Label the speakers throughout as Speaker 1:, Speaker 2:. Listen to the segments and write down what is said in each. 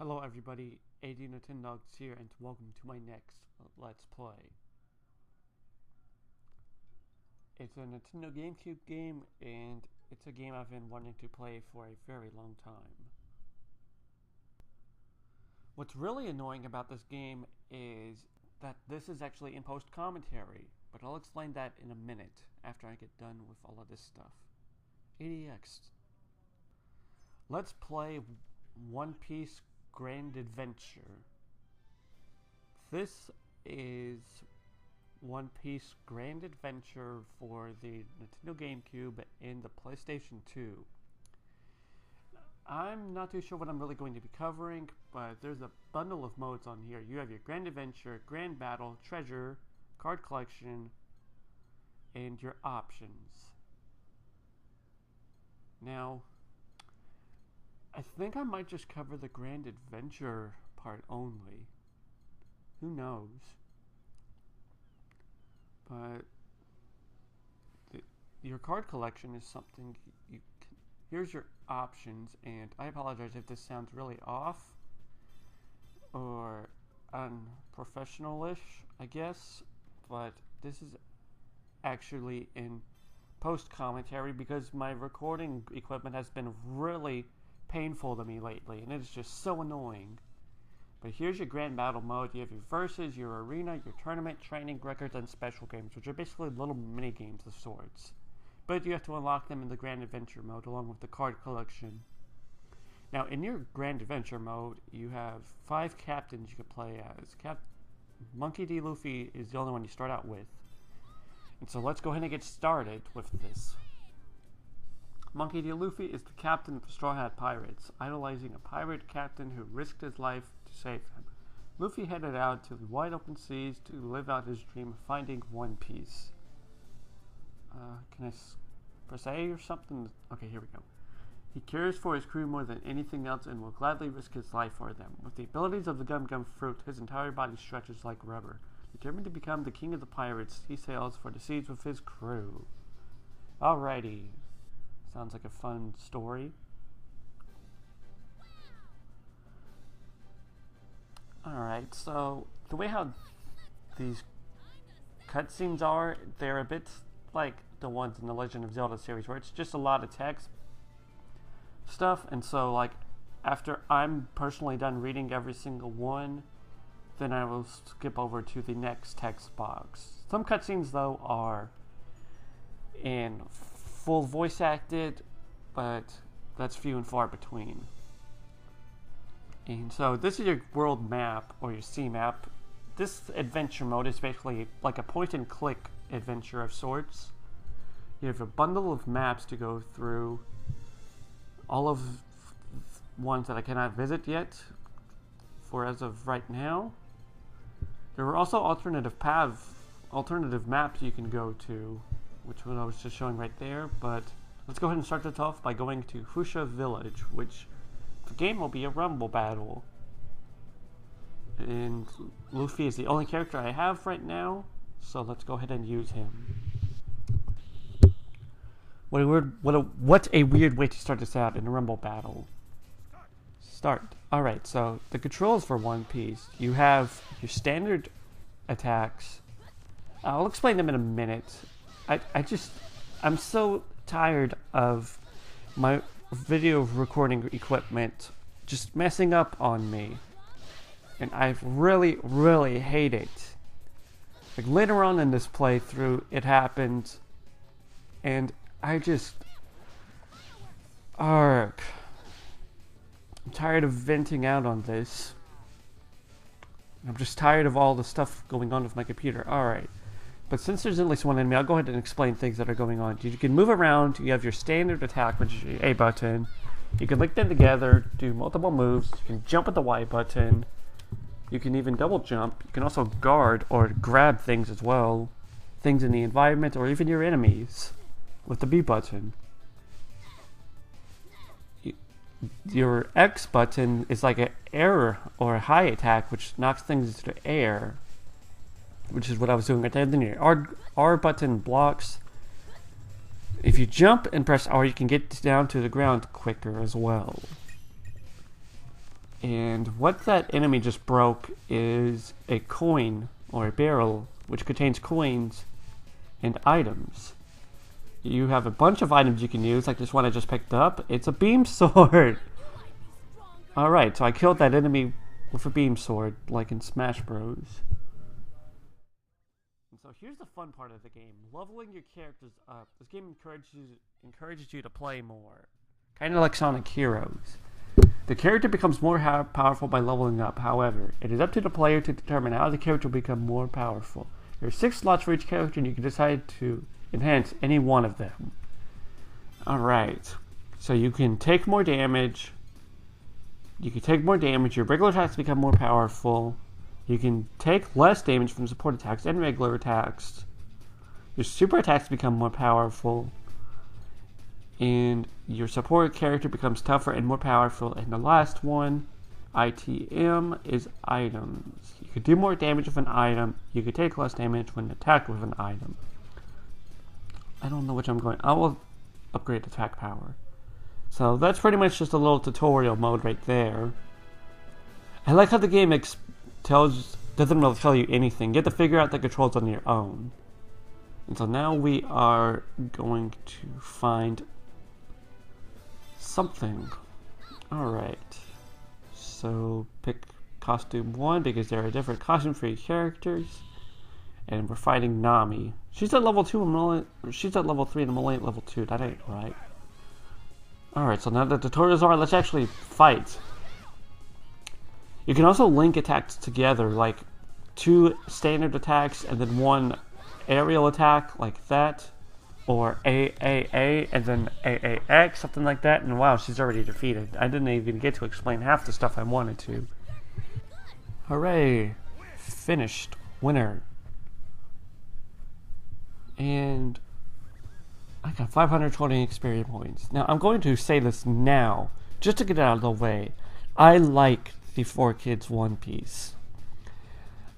Speaker 1: Hello everybody, Adnintendogs here, and welcome to my next Let's Play. It's a Nintendo GameCube game, and it's a game I've been wanting to play for a very long time. What's really annoying about this game is that this is actually in post-commentary, but I'll explain that in a minute after I get done with all of this stuff. ADX. Let's play One Piece Grand Adventure. This is One Piece Grand Adventure for the Nintendo GameCube and the PlayStation 2. I'm not too sure what I'm really going to be covering, but there's a bundle of modes on here. You have your Grand Adventure, Grand Battle, Treasure, Card Collection, and your options. Now, I think I might just cover the Grand Adventure part only. Who knows? But your card collection is something you can. Here's your options, and I apologize if this sounds really off or unprofessional-ish, I guess, but this is actually in post-commentary because my recording equipment has been really painful to me lately, and it's just so annoying. But here's your Grand Battle mode. You have your versus, your arena, your tournament, training, records, and special games, which are basically little mini games of sorts. But you have to unlock them in the Grand Adventure mode along with the card collection. Now, in your Grand Adventure mode, you have 5 captains you can play as. Monkey D. Luffy is the only one you start out with. And so let's go ahead and get started with this. Monkey D. Luffy is the captain of the Straw Hat Pirates, idolizing a pirate captain who risked his life to save them. Luffy headed out to the wide open seas to live out his dream of finding One Piece. Can I press A or something? Okay, here we go. He cares for his crew more than anything else and will gladly risk his life for them. With the abilities of the Gum Gum fruit, his entire body stretches like rubber. Determined to become the king of the pirates, he sails for the seas with his crew. Alrighty. Sounds like a fun story. Alright, so the way how these cutscenes are, they're a bit like the ones in the Legend of Zelda series, where it's just a lot of text stuff, and so like after I'm personally done reading every single one, then I will skip over to the next text box. Some cutscenes though are in full voice acted, but that's few and far between. And so this is your world map, or your C map. This adventure mode is basically like a point and click adventure of sorts. You have a bundle of maps to go through, all of ones that I cannot visit yet for as of right now. There are also alternative maps you can go to, which one I was just showing right there, but let's go ahead and start this off by going to Fusha Village, which the game will be a rumble battle. And Luffy is the only character I have right now, so let's go ahead and use him. What a weird way to start this out in a rumble battle. Start. Alright, so the controls for One Piece. You have your standard attacks. I'll explain them in a minute. I'm so tired of my video recording equipment just messing up on me. And I really, really hate it. Like later on in this playthrough, it happened, and I just... Ark. I'm tired of venting out on this. I'm just tired of all the stuff going on with my computer. Alright. But since there's at least one enemy, I'll go ahead and explain things that are going on. You can move around. You have your standard attack, which is your A button. You can link them together, do multiple moves. You can jump with the Y button. You can even double jump. You can also guard or grab things as well. Things in the environment or even your enemies with the B button. Your X button is like an air or a high attack, which knocks things into the air, which is what I was doing right there. Then your R button blocks. If you jump and press R, you can get down to the ground quicker as well. And what that enemy just broke is a coin or a barrel which contains coins and items. You have a bunch of items you can use, like this one I just picked up. It's a beam sword. Alright, so I killed that enemy with a beam sword, like in Smash Bros. And so here's the fun part of the game. Leveling your characters up. This game encourages you to play more. Kind of like Sonic Heroes. The character becomes more powerful by leveling up. However, it is up to the player to determine how the character will become more powerful. There are 6 slots for each character and you can decide to enhance any one of them. Alright, so you can take more damage. Your regular attacks become more powerful. You can take less damage from support attacks and regular attacks. Your super attacks become more powerful. And your support character becomes tougher and more powerful. And the last one, ITM, is items. You could do more damage with an item. You could take less damage when attacked with an item. I don't know which I'm going. I will upgrade attack power. So that's pretty much just a little tutorial mode right there. I like how the game doesn't really tell you anything. You have to figure out the controls on your own. And so now we are going to find something. Alright. So pick costume 1 because there are different costumes for each characters. And we're fighting Nami. She's at level 2 she's at level 3 and I'm only at level 2. That ain't right. Alright, so now that the tutorials are, let's actually fight. You can also link attacks together, like 2 standard attacks and then 1 aerial attack, like that. Or AAA and then AAX, something like that. And wow, she's already defeated. I didn't even get to explain half the stuff I wanted to. Hooray! Finished. Winner. And I got 520 experience points. Now, I'm going to say this now, just to get it out of the way. I like the 4Kids One Piece.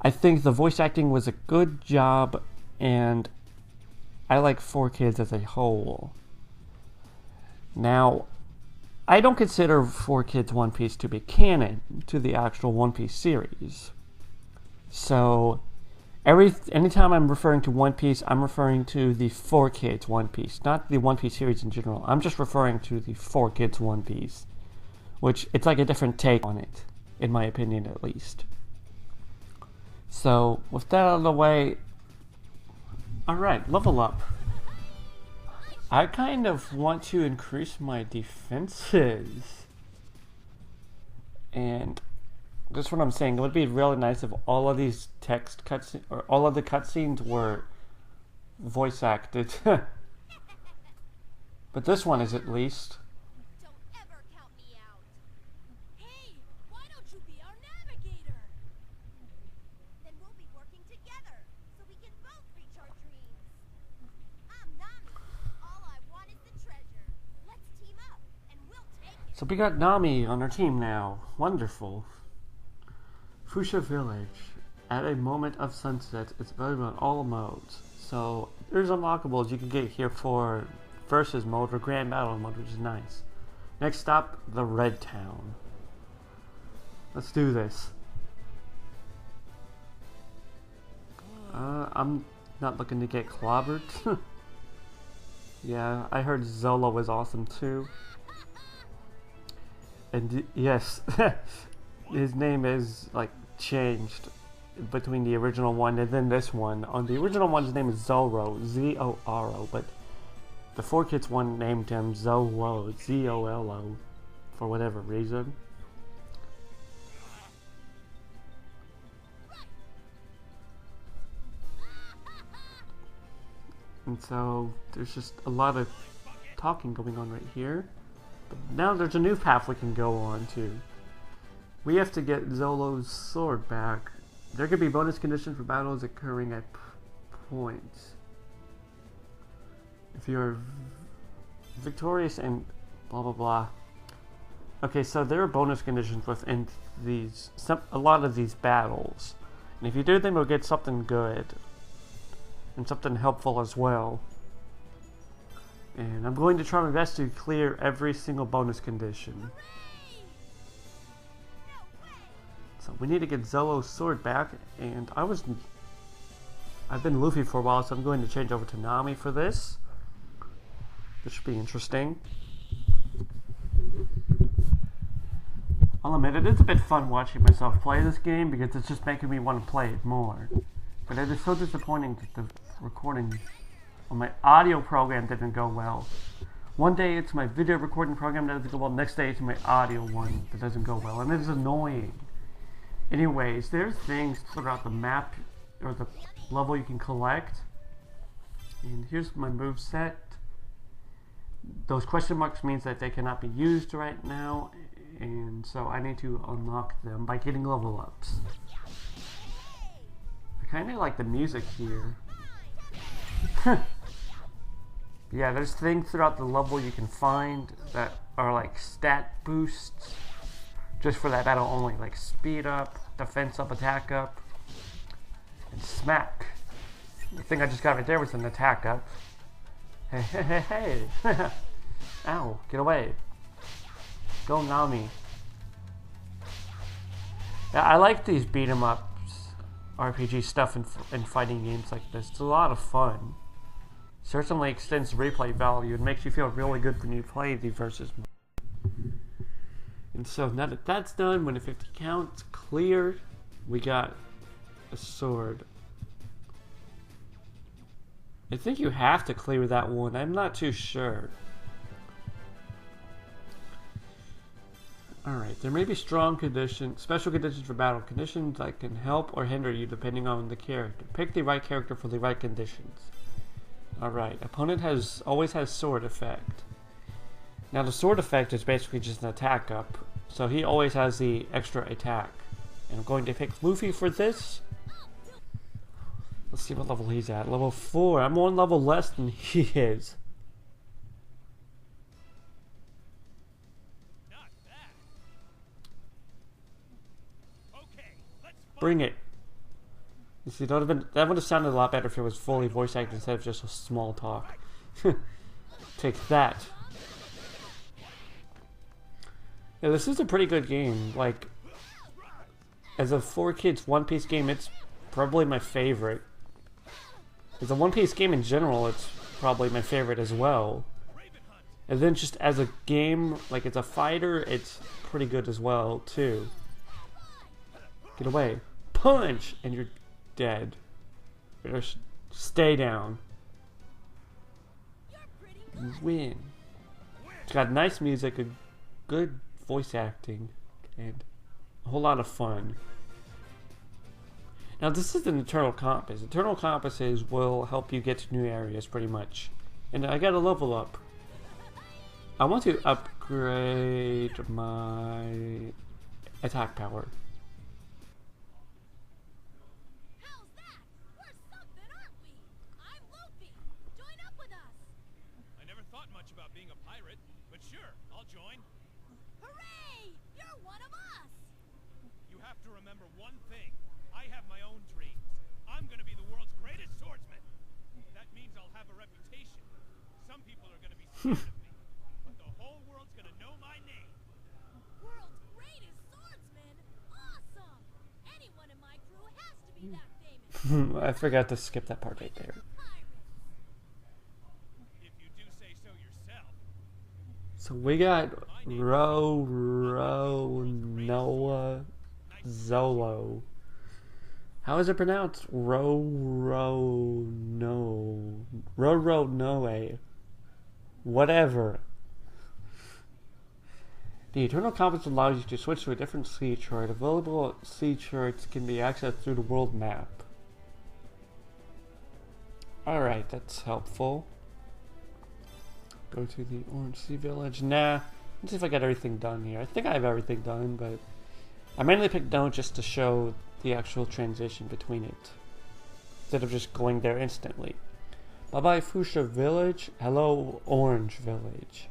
Speaker 1: I think the voice acting was a good job, and I like 4Kids as a whole. Now, I don't consider 4Kids One Piece to be canon to the actual One Piece series. So, anytime I'm referring to One Piece, I'm referring to the 4Kids One Piece, not the One Piece series in general. I'm just referring to the 4Kids One Piece, which it's like a different take on it, in my opinion at least. So, with that out of the way, alright, level up. I kind of want to increase my defenses. And that's what I'm saying. It would be really nice if all of these text cutscenes, or all of the cutscenes were voice acted. But this one is at least.
Speaker 2: Don't ever count me out. Hey, why don't you be our navigator? Then we'll be working together, so we can both reach our dreams. I'm Nami. All I want is the treasure. Let's team up, and we'll take it.
Speaker 1: So we got Nami on our team now. Wonderful. Fusha Village. At a moment of sunset, it's available on all modes. So there's unlockables you can get here for versus mode or grand battle mode, which is nice. Next stop, the Red Town. Let's do this. I'm not looking to get clobbered. Yeah, I heard Zolo was awesome too. And yes, his name is like changed between the original one and then this one. On the original one, his name is Zoro, Z-O-R-O, but the 4Kids one named him Zolo, Z-O-L-O, for whatever reason. And so there's just a lot of talking going on right here. But now there's a new path we can go on to. We have to get Zolo's sword back. There could be bonus conditions for battles occurring at points. If you're victorious and blah blah blah. Okay, so there are bonus conditions within a lot of these battles. And if you do them, you'll get something good. And something helpful as well. And I'm going to try my best to clear every single bonus condition.
Speaker 2: No,
Speaker 1: So we need to get Zolo's sword back, and I've been Luffy for a while, so I'm going to change over to Nami for this. This should be interesting. I'll admit it is a bit fun watching myself play this game because it's just making me want to play it more. But it is so disappointing that the recording on my audio program didn't go well. One day it's my video recording program that doesn't go well, next day it's my audio one that doesn't go well, and it is annoying. Anyways, there's things throughout the map or the level you can collect. And here's my moveset. Those question marks means that they cannot be used right now, and so I need to unlock them by getting level ups. I kind of like the music here. Yeah, there's things throughout the level you can find that are like stat boosts just for that battle only, like speed up, defense up, attack up, and smack. The thing I just got right there was an attack up. Hey, hey, hey, hey. Ow, get away. Go Nami. Yeah, I like these beat 'em ups, RPG stuff in fighting games like this. It's a lot of fun. Certainly extends replay value and makes you feel really good when you play the versus mode. And so now that that's done, when the 50 counts cleared, we got a sword. I think you have to clear that one. I'm not too sure. Alright, there may be strong conditions, special conditions for battle. Conditions that can help or hinder you depending on the character. Pick the right character for the right conditions. Alright, opponent always has sword effect. Now the sword effect is basically just an attack up, so he always has the extra attack. And I'm going to pick Luffy for this. Let's see what level he's at. Level 4. I'm one level less than he is. Bring it. You see, that would have sounded a lot better if it was fully voice acted instead of just a small talk. Take that. Yeah, this is a pretty good game. Like, as a 4Kids One Piece game, it's probably my favorite. As a One Piece game in general, it's probably my favorite as well. And then just as a game, like it's a fighter, it's pretty good as well, too. Get away. Punch! And you're dead. Better stay down. You win. It's got nice music, a good voice acting, and a whole lot of fun. Now this is an Eternal Compass. Eternal Compasses will help you get to new areas pretty much. And I got a level up. I want to upgrade my attack power.
Speaker 2: How's that? We're something, aren't we? I'm Luffy. Join up with us.
Speaker 3: I never thought much about being a pirate, but sure, I'll join.
Speaker 2: Hooray! You're one of us.
Speaker 3: You have to remember one thing. I have my own dreams. I'm gonna be the world's greatest swordsman. That means I'll have a reputation. Some people are gonna be scared of me, but the whole world's gonna know my name.
Speaker 2: World's greatest swordsman. Awesome. Anyone in my crew has to be that famous.
Speaker 1: I forgot to skip that part right there.
Speaker 3: If you do say so yourself.
Speaker 1: So we got Noah Zolo. How is it pronounced? Noe. Whatever. The Eternal Compass allows you to switch to a different sea chart. Available sea charts can be accessed through the world map. Alright, that's helpful. Go to the Orange Sea Village. Nah. Let's see if I got everything done here. I think I have everything done, but I mainly picked no just to show the actual transition between it, instead of just going there instantly. Bye bye Fusha Village. Hello Orange Village.